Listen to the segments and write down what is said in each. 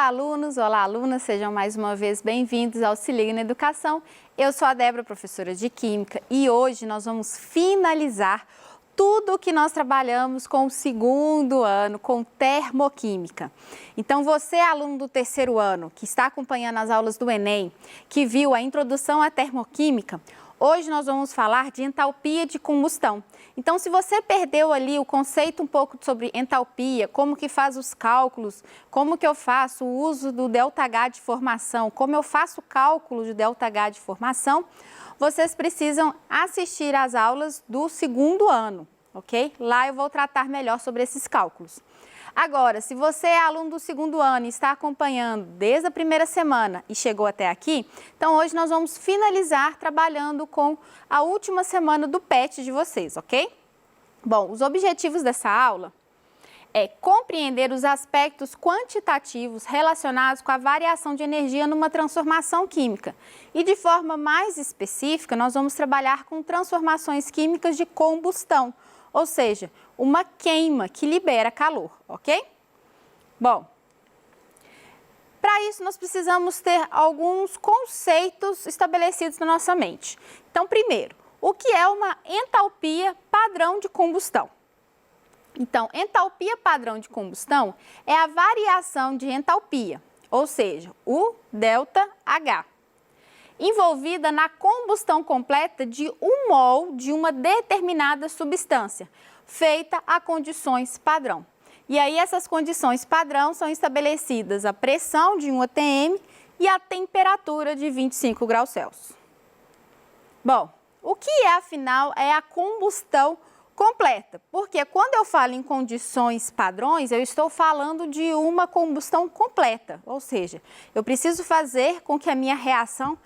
Olá, alunos! Olá, alunas! Sejam mais uma vez bem-vindos ao Se Liga na Educação. Eu sou a Débora, professora de Química, e hoje nós vamos finalizar tudo o que nós trabalhamos com o segundo ano, com termoquímica. Então, você, aluno do terceiro ano, que está acompanhando as aulas do Enem, que viu a introdução à termoquímica, hoje nós vamos falar de entalpia de combustão. Então, se você perdeu ali o conceito um pouco sobre entalpia, como que faz os cálculos, como que eu faço o uso do ΔH de formação, como eu faço o cálculo de ΔH de formação, vocês precisam assistir às aulas do segundo ano, ok? Lá eu vou tratar melhor sobre esses cálculos. Agora, se você é aluno do segundo ano e está acompanhando desde a primeira semana e chegou até aqui, então hoje nós vamos finalizar trabalhando com a última semana do PET de vocês, ok? Bom, os objetivos dessa aula é compreender os aspectos quantitativos relacionados com a variação de energia numa transformação química. E de forma mais específica, nós vamos trabalhar com transformações químicas de combustão, ou seja, uma queima que libera calor, ok? Bom, para isso nós precisamos ter alguns conceitos estabelecidos na nossa mente. Então, primeiro, o que é uma entalpia padrão de combustão? Então, entalpia padrão de combustão é a variação de entalpia, ou seja, o ΔH, envolvida na combustão completa de 1 mol de uma determinada substância, feita a condições padrão. E aí essas condições padrão são estabelecidas a pressão de 1 atm e a temperatura de 25 graus Celsius. Bom, o que é, afinal, é a combustão completa? Porque quando eu falo em condições padrões, eu estou falando de uma combustão completa, ou seja, eu preciso fazer com que a minha reação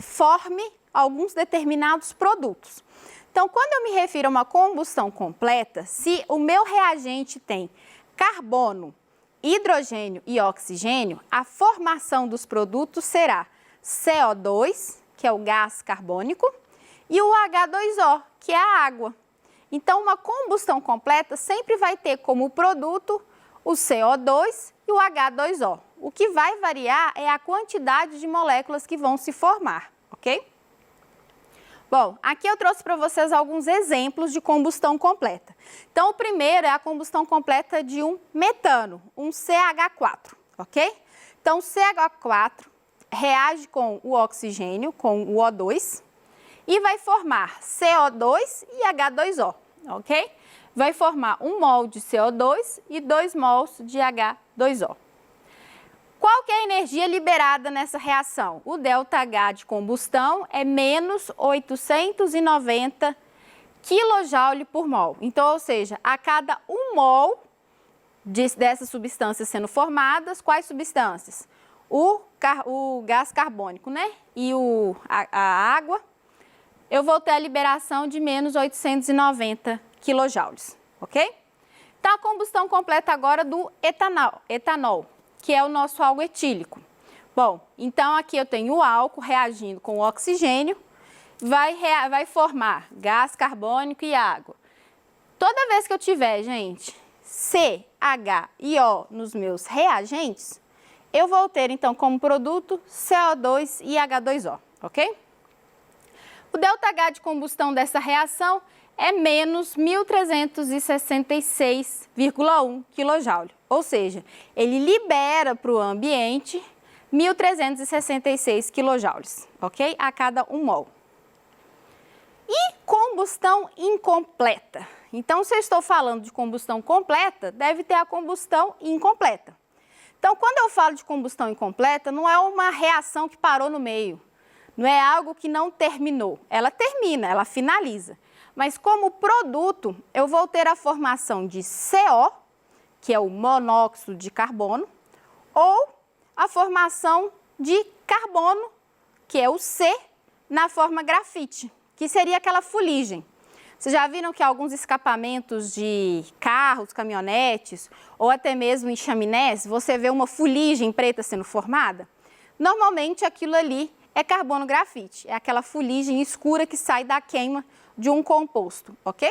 forme alguns determinados produtos. Então, quando eu me refiro a uma combustão completa, se o meu reagente tem carbono, hidrogênio e oxigênio, a formação dos produtos será CO2, que é o gás carbônico, e o H2O, que é a água. Então, uma combustão completa sempre vai ter como produto o CO2 e o H2O. O que vai variar é a quantidade de moléculas que vão se formar, ok? Bom, aqui eu trouxe para vocês alguns exemplos de combustão completa. Então, o primeiro é a combustão completa de um metano, um CH4, ok? Então, o CH4 reage com o oxigênio, com o O2, e vai formar CO2 e H2O, ok? Vai formar 1 mol de CO2 e 2 mols de H2O. Qual que é a energia liberada nessa reação? O ΔH de combustão é menos 890 kJ por mol. Então, ou seja, a cada 1 mol dessas substâncias sendo formadas, quais substâncias? O gás carbônico, né? E a água, eu vou ter a liberação de menos 890 kJ, ok? Então, a combustão completa agora do etanol, que é o nosso álcool etílico. Bom, então aqui eu tenho o álcool reagindo com o oxigênio, vai formar gás carbônico e água. Toda vez que eu tiver, gente, C, H e O nos meus reagentes, eu vou ter então como produto CO2 e H2O, ok? O ΔH de combustão dessa reação é menos 1.366,1 kJ, ou seja, ele libera para o ambiente 1.366 kJ, ok? A cada 1 mol. E combustão incompleta? Então, se eu estou falando de combustão completa, deve ter a combustão incompleta. Então, quando eu falo de combustão incompleta, não é uma reação que parou no meio, não é algo que não terminou. Ela termina, ela finaliza. Mas como produto, eu vou ter a formação de CO, que é o monóxido de carbono, ou a formação de carbono, que é o C, na forma grafite, que seria aquela fuligem. Vocês já viram que alguns escapamentos de carros, caminhonetes, ou até mesmo em chaminés, você vê uma fuligem preta sendo formada? Normalmente aquilo ali é carbono grafite, é aquela fuligem escura que sai da queima de um composto, ok?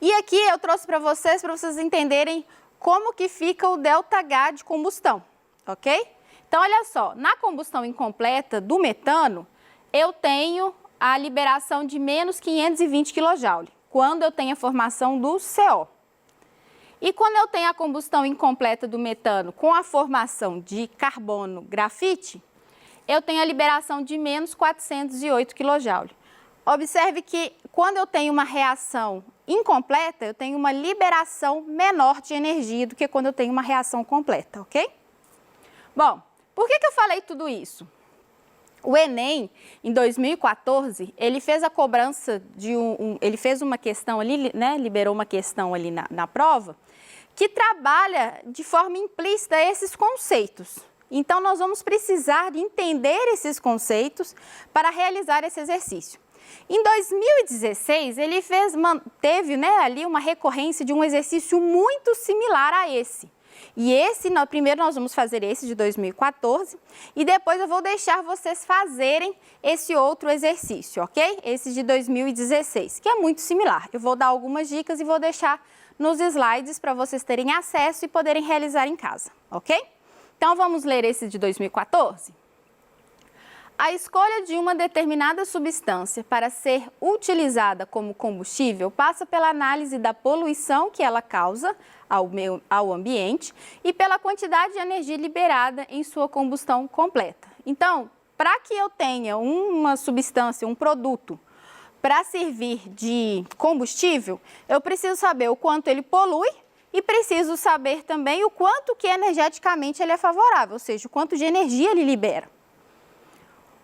E aqui eu trouxe para vocês entenderem como que fica o ΔH de combustão, ok? Então, olha só, na combustão incompleta do metano, eu tenho a liberação de menos 520 kJ, quando eu tenho a formação do CO. E quando eu tenho a combustão incompleta do metano com a formação de carbono grafite, eu tenho a liberação de menos 408 kJ. Observe que quando eu tenho uma reação incompleta, eu tenho uma liberação menor de energia do que quando eu tenho uma reação completa, ok? Bom, por que eu falei tudo isso? O Enem, em 2014, ele fez a cobrança de ele fez uma questão ali, né, liberou uma questão ali na prova, que trabalha de forma implícita esses conceitos. Então, nós vamos precisar de entender esses conceitos para realizar esse exercício. Em 2016, ele teve, né, ali uma recorrência de um exercício muito similar a esse. E primeiro nós vamos fazer esse de 2014 e depois eu vou deixar vocês fazerem esse outro exercício, ok? Esse de 2016, que é muito similar. Eu vou dar algumas dicas e vou deixar nos slides para vocês terem acesso e poderem realizar em casa, ok? Então, vamos ler esse de 2014? A escolha de uma determinada substância para ser utilizada como combustível passa pela análise da poluição que ela causa ao ambiente e pela quantidade de energia liberada em sua combustão completa. Então, para que eu tenha uma substância, um produto, para servir de combustível, eu preciso saber o quanto ele polui e preciso saber também o quanto que energeticamente ele é favorável, ou seja, o quanto de energia ele libera.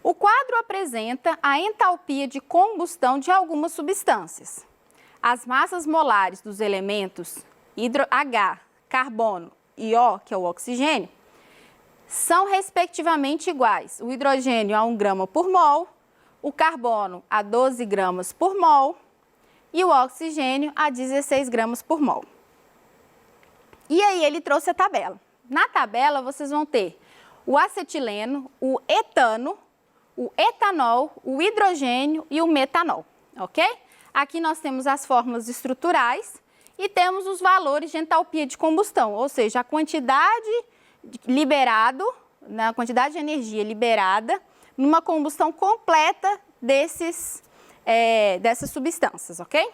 O quadro apresenta a entalpia de combustão de algumas substâncias. As massas molares dos elementos H, carbono e O, que é o oxigênio, são respectivamente iguais. O hidrogênio a 1 grama por mol, o carbono a 12 gramas por mol e o oxigênio a 16 gramas por mol. E aí ele trouxe a tabela. Na tabela vocês vão ter o acetileno, o etano, o etanol, o hidrogênio e o metanol, ok? Aqui nós temos as fórmulas estruturais e temos os valores de entalpia de combustão, ou seja, a quantidade quantidade de energia liberada numa combustão completa dessas substâncias, ok?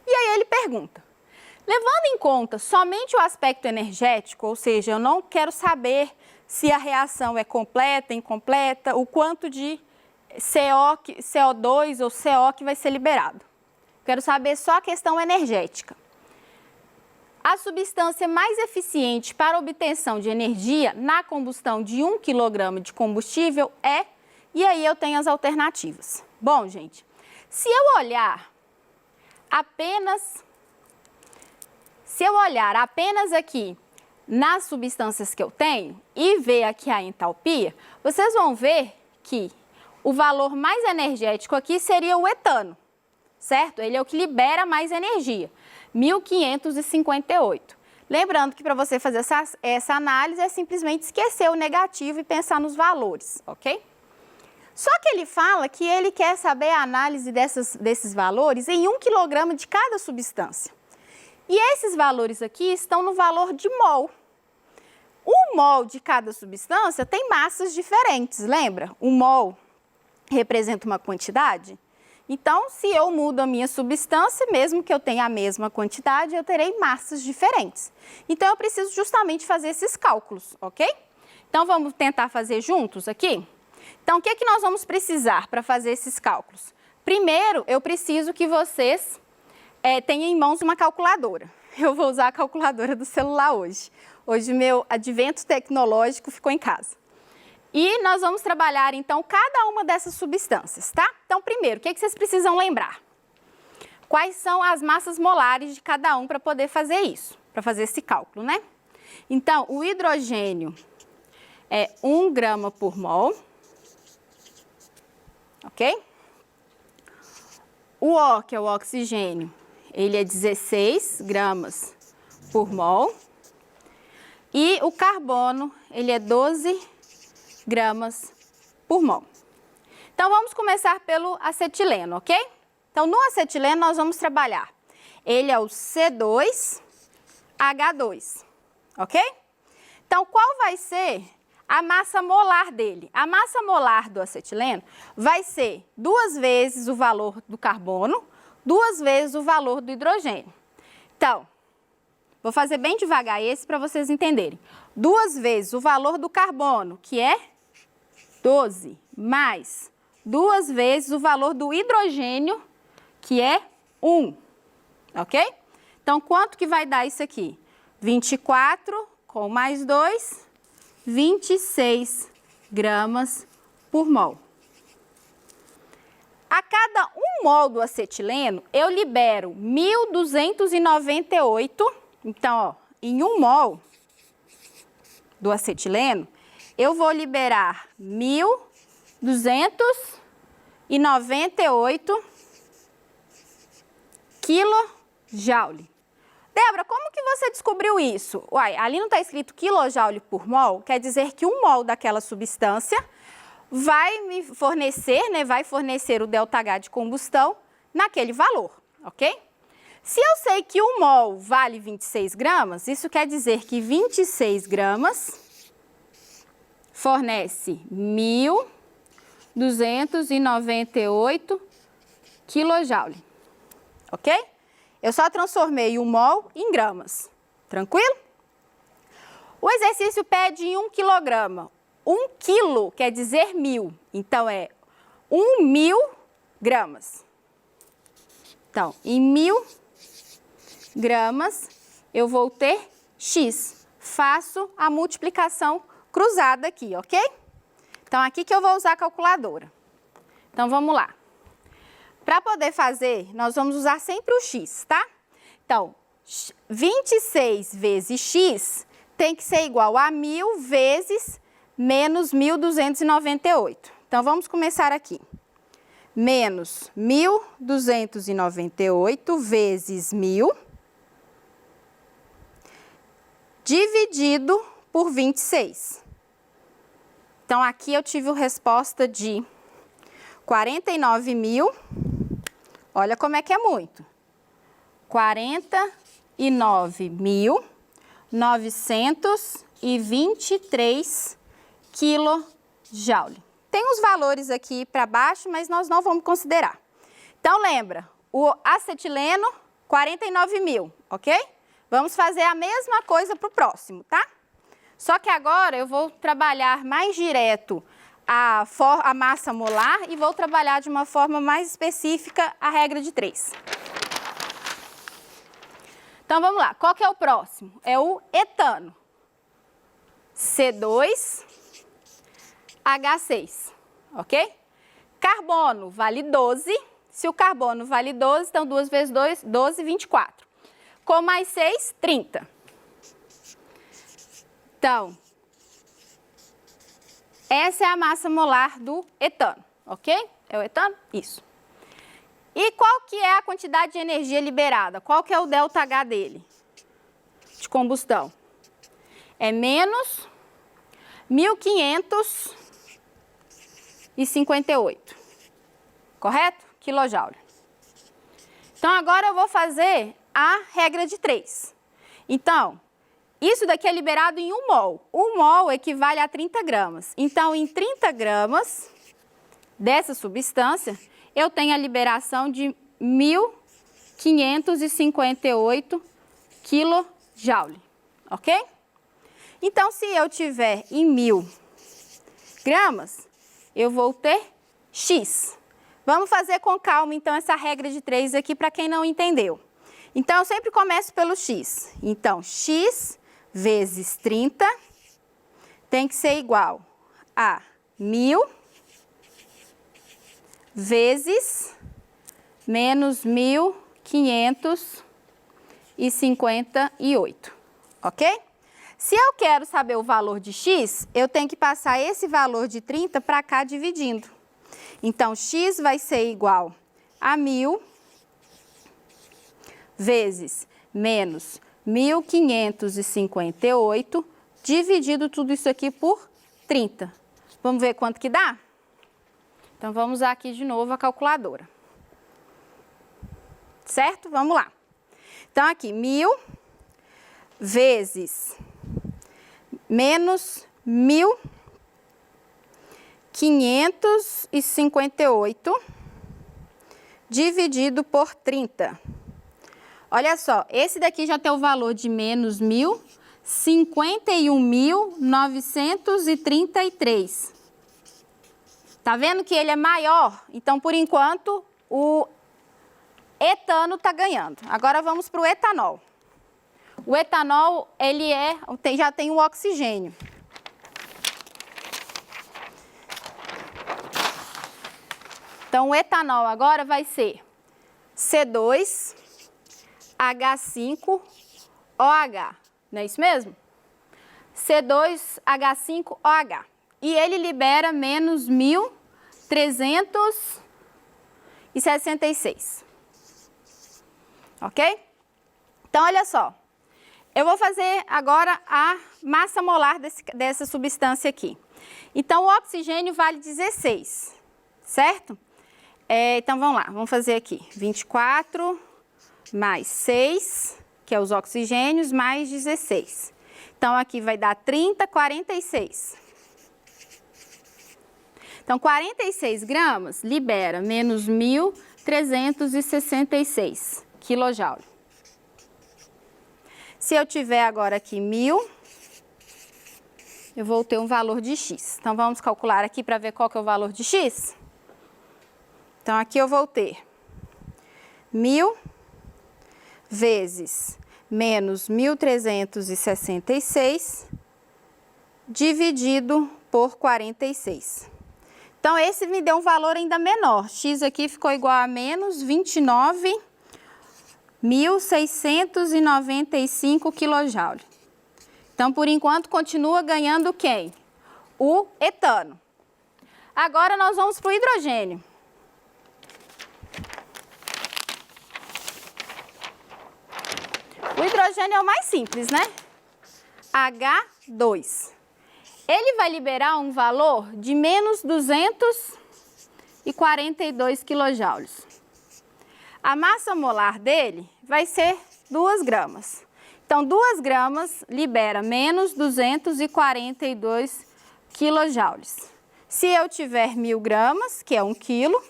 E aí ele pergunta, levando em conta somente o aspecto energético, ou seja, eu não quero saber se a reação é completa, incompleta, o quanto de CO2 ou CO que vai ser liberado. Quero saber só a questão energética. A substância mais eficiente para obtenção de energia na combustão de 1 kg de combustível é, e aí eu tenho as alternativas. Bom, gente, se eu olhar apenas aqui nas substâncias que eu tenho e ver aqui a entalpia, vocês vão ver que o valor mais energético aqui seria o etano, certo? Ele é o que libera mais energia, 1558. Lembrando que para você fazer essa análise é simplesmente esquecer o negativo e pensar nos valores, ok? Só que ele fala que ele quer saber a análise desses valores em 1 kg de cada substância. E esses valores aqui estão no valor de mol. O mol de cada substância tem massas diferentes, lembra? O mol representa uma quantidade. Então, se eu mudo a minha substância, mesmo que eu tenha a mesma quantidade, eu terei massas diferentes. Então, eu preciso justamente fazer esses cálculos, ok? Então, vamos tentar fazer juntos aqui? Então, o que que nós vamos precisar para fazer esses cálculos? Primeiro, eu preciso que vocês tenham em mãos uma calculadora. Eu vou usar a calculadora do celular hoje. Hoje, meu advento tecnológico ficou em casa. E nós vamos trabalhar, então, cada uma dessas substâncias, tá? Então, primeiro, o que vocês precisam lembrar? Quais são as massas molares de cada um para poder fazer isso, para fazer esse cálculo, né? Então, o hidrogênio é 1 grama por mol, ok? O O, que é o oxigênio, ele é 16 gramas por mol. E o carbono, ele é 12 gramas por mol. Então, vamos começar pelo acetileno, ok? Então, no acetileno, nós vamos trabalhar. Ele é o C2H12. H2, ok? Então, qual vai ser a massa molar dele? A massa molar do acetileno vai ser 2 vezes o valor do carbono, 2 vezes o valor do hidrogênio. Então, vou fazer bem devagar esse para vocês entenderem. 2 vezes o valor do carbono, que é 12, mais 2 vezes o valor do hidrogênio, que é 1, ok? Então, quanto que vai dar isso aqui? 24 com mais 2, 26 gramas por mol. A cada 1 mol do acetileno, eu libero 1.298. Então, ó, em 1 mol do acetileno, eu vou liberar 1.298 quilojoule. Débora, como que você descobriu isso? Uai, ali não está escrito quilojoule por mol, quer dizer que 1 mol daquela substância vai me fornecer, né, vai fornecer o ΔH de combustão naquele valor, ok? Se eu sei que 1 mol vale 26 gramas, isso quer dizer que 26 gramas fornece 1.298 quilojoule, ok? Eu só transformei 1 mol em gramas, tranquilo? O exercício pede em 1 quilograma. 1 quilo quer dizer 1.000, então é 1.000 gramas. Então, em 1.000 gramas, eu vou ter X. Faço a multiplicação cruzada aqui, ok? Então, aqui que eu vou usar a calculadora. Então, vamos lá. Para poder fazer, nós vamos usar sempre o X, tá? Então, 26 vezes X tem que ser igual a 1.000 vezes menos 1.298. Então, vamos começar aqui. Menos 1.298 vezes 1.000 dividido por 26. Então, aqui eu tive a resposta de 49.000, olha como é que é muito, 49.923 quilojoule. Tem os valores aqui para baixo, mas nós não vamos considerar. Então, lembra, o acetileno, 49.000, ok? Vamos fazer a mesma coisa para o próximo, tá? Só que agora eu vou trabalhar mais direto a massa molar e vou trabalhar de uma forma mais específica a regra de 3. Então, vamos lá. Qual que é o próximo? É o etano. C2H6, ok? Carbono vale 12. Se o carbono vale 12, então 2 vezes 2, 12, 24. Com mais 6, 30. Então, essa é a massa molar do etano, ok? É o etano? Isso. E qual que é a quantidade de energia liberada? Qual que é o ΔH dele? De combustão. É menos 1.558. Correto? Quilojoule. Então, agora eu vou fazer a regra de 3. Então, isso daqui é liberado em 1 mol. 1 mol equivale a 30 gramas. Então, em 30 gramas dessa substância, eu tenho a liberação de 1.558 quilojoule, ok? Então, se eu tiver em 1.000 gramas, eu vou ter X. Vamos fazer com calma, então, essa regra de 3 aqui para quem não entendeu. Então, eu sempre começo pelo X. Então, X vezes 30 tem que ser igual a 1.000 vezes menos 1.558, ok? Se eu quero saber o valor de X, eu tenho que passar esse valor de 30 para cá dividindo. Então, X vai ser igual a 1.000 vezes menos 1.558 dividido tudo isso aqui por 30. Vamos ver quanto que dá? Então, vamos usar aqui de novo a calculadora. Certo? Vamos lá. Então, aqui, 1.000 vezes menos 1.558 dividido por 30. Olha só, esse daqui já tem o valor de menos 51.933. Tá vendo que ele é maior? Então, por enquanto, o etano está ganhando. Agora vamos para o etanol. O etanol, ele já tem o oxigênio. Então, o etanol agora vai ser C2H5OH, não é isso mesmo? C2H5OH. E ele libera menos 1.366. Ok? Então, olha só. Eu vou fazer agora a massa molar dessa substância aqui. Então, o oxigênio vale 16, certo? Então, vamos lá. Vamos fazer aqui 24 mais 6, que é os oxigênios, mais 16. Então, aqui vai dar 30, 46. Então, 46 gramas libera menos 1.366 quilojoule. Se eu tiver agora aqui 1.000, eu vou ter um valor de X. Então, vamos calcular aqui para ver qual que é o valor de X? Então, aqui eu vou ter 1.000 vezes menos 1.366 dividido por 46. Então, esse me deu um valor ainda menor. X aqui ficou igual a menos 29.695 quilojoule. Então, por enquanto, continua ganhando quem? O etano. Agora, nós vamos para o hidrogênio. O hidrogênio é o mais simples, né? H2. Ele vai liberar um valor de menos 242 quilojoules. A massa molar dele vai ser 2 gramas. Então, 2 gramas libera menos 242 quilojoules. Se eu tiver 1.000 gramas, que é 1 quilo,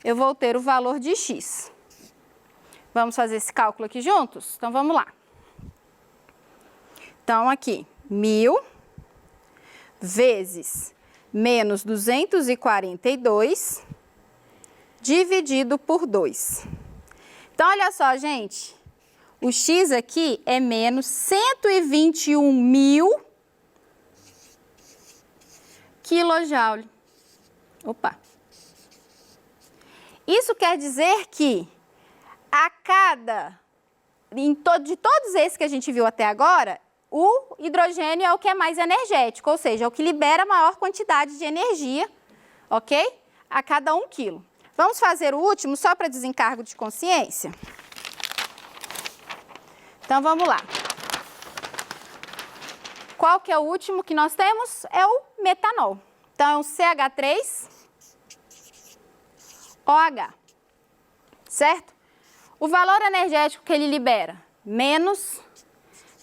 eu vou ter o valor de X. Vamos fazer esse cálculo aqui juntos? Então, vamos lá. Então, aqui, 1.000 vezes menos 242 dividido por 2. Então, olha só, gente. O X aqui é menos 121.000 quilojoule. Opa! Isso quer dizer que de todos esses que a gente viu até agora, o hidrogênio é o que é mais energético, ou seja, é o que libera a maior quantidade de energia, ok? A cada 1 quilo. Vamos fazer o último só para desencargo de consciência? Então, vamos lá. Qual que é o último que nós temos? É o metanol. Então, é um CH3OH, certo? O valor energético que ele libera? Menos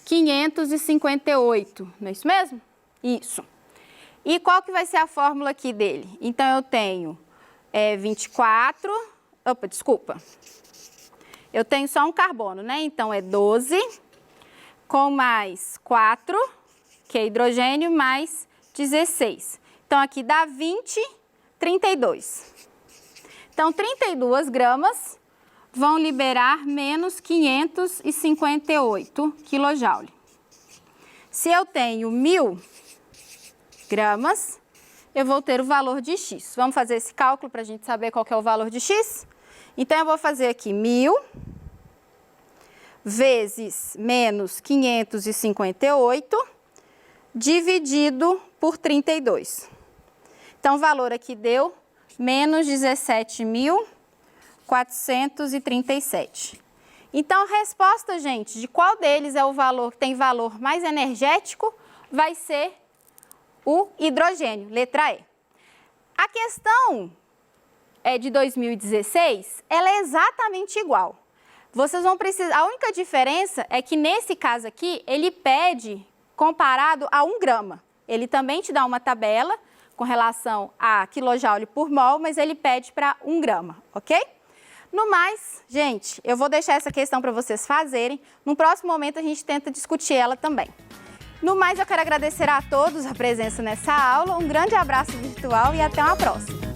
558, não é isso mesmo? Isso. E qual que vai ser a fórmula aqui dele? Então, eu tenho 24, opa, desculpa. Eu tenho só um carbono, né? Então, é 12 com mais 4, que é hidrogênio, mais 16. Então, aqui dá 20, 32. Então, 32 gramas vão liberar menos 558 quilojoule. Se eu tenho 1.000 gramas, eu vou ter o valor de X. Vamos fazer esse cálculo para a gente saber qual que é o valor de X? Então, eu vou fazer aqui 1.000 vezes menos 558 dividido por 32. Então, o valor aqui deu menos 17.437. Então, a resposta, gente, de qual deles é o valor que tem valor mais energético, vai ser o hidrogênio, letra E. A questão de 2016, ela é exatamente igual. vocês vão precisar... A única diferença é que nesse caso aqui, ele pede comparado a 1 grama. Ele também te dá uma tabela com relação a quilojoule por mol, mas ele pede para 1 grama, ok? No mais, gente, eu vou deixar essa questão para vocês fazerem. No próximo momento a gente tenta discutir ela também. No mais, eu quero agradecer a todos a presença nessa aula. Um grande abraço virtual e até uma próxima.